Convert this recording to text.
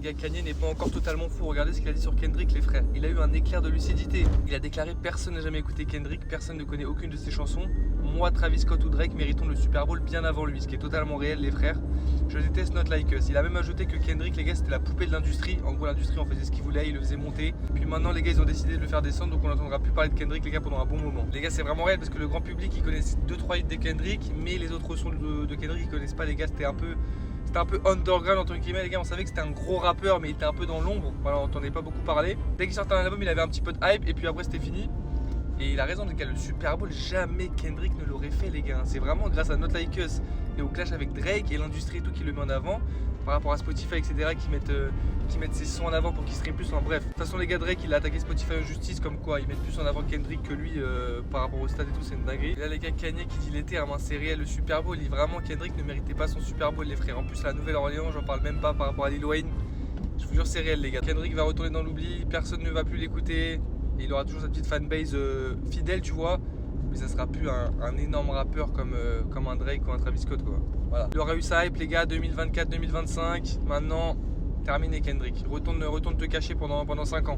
gars, Kanye n'est pas encore totalement fou. Regardez ce qu'il a dit sur Kendrick, les frères. Il a eu un éclair de lucidité. Il a déclaré: personne n'a jamais écouté Kendrick, personne ne connaît aucune de ses chansons. Moi, Travis Scott ou Drake méritons le Super Bowl bien avant lui, ce qui est totalement réel, les frères. Je déteste Not Like Us. Il a même ajouté que Kendrick, les gars, c'était la poupée de l'industrie. En gros, l'industrie en faisait ce qu'il voulait, il le faisait monter. Puis maintenant, les gars, ils ont décidé de le faire descendre, donc on n'entendra plus parler de Kendrick, les gars, pendant un bon moment. Les gars, c'est vraiment réel parce que le grand public, il connaît 2-3 hits de Kendrick, mais les autres sons de Kendrick, ils connaissent pas, les gars. C'était un peu underground entre guillemets, les gars. On savait que c'était un gros rappeur, mais il était un peu dans l'ombre. Voilà, on n'entendait pas beaucoup parler. Dès qu'il sortait un album, il avait un petit peu de hype, et puis après, c'était fini. Et il a raison, les gars, le Super Bowl, jamais Kendrick ne l'aurait fait, les gars. C'est vraiment grâce à Not Like Us et au clash avec Drake et l'industrie et tout qui le met en avant, par rapport à Spotify, etc., qui mettent ses sons en avant pour qu'il stream plus. Enfin bref, de toute façon, les gars, Drake, il a attaqué Spotify en justice, comme quoi ils mettent plus en avant Kendrick que lui par rapport au stade et tout, c'est une dinguerie. Et là, les gars, Kanye qui dit l'été, c'est réel, le Super Bowl, vraiment, Kendrick ne méritait pas son Super Bowl, les frères. En plus, la Nouvelle-Orléans, j'en parle même pas par rapport à Lil Wayne. Je vous jure, c'est réel, les gars. Kendrick va retourner dans l'oubli, personne ne va plus l'écouter. Il aura toujours sa petite fanbase fidèle, tu vois, mais ça sera plus un énorme rappeur comme un Drake ou un Travis Scott, quoi. Voilà. Il aura eu sa hype, les gars, 2024-2025. Maintenant, terminé Kendrick. Retourne te cacher pendant 5 ans.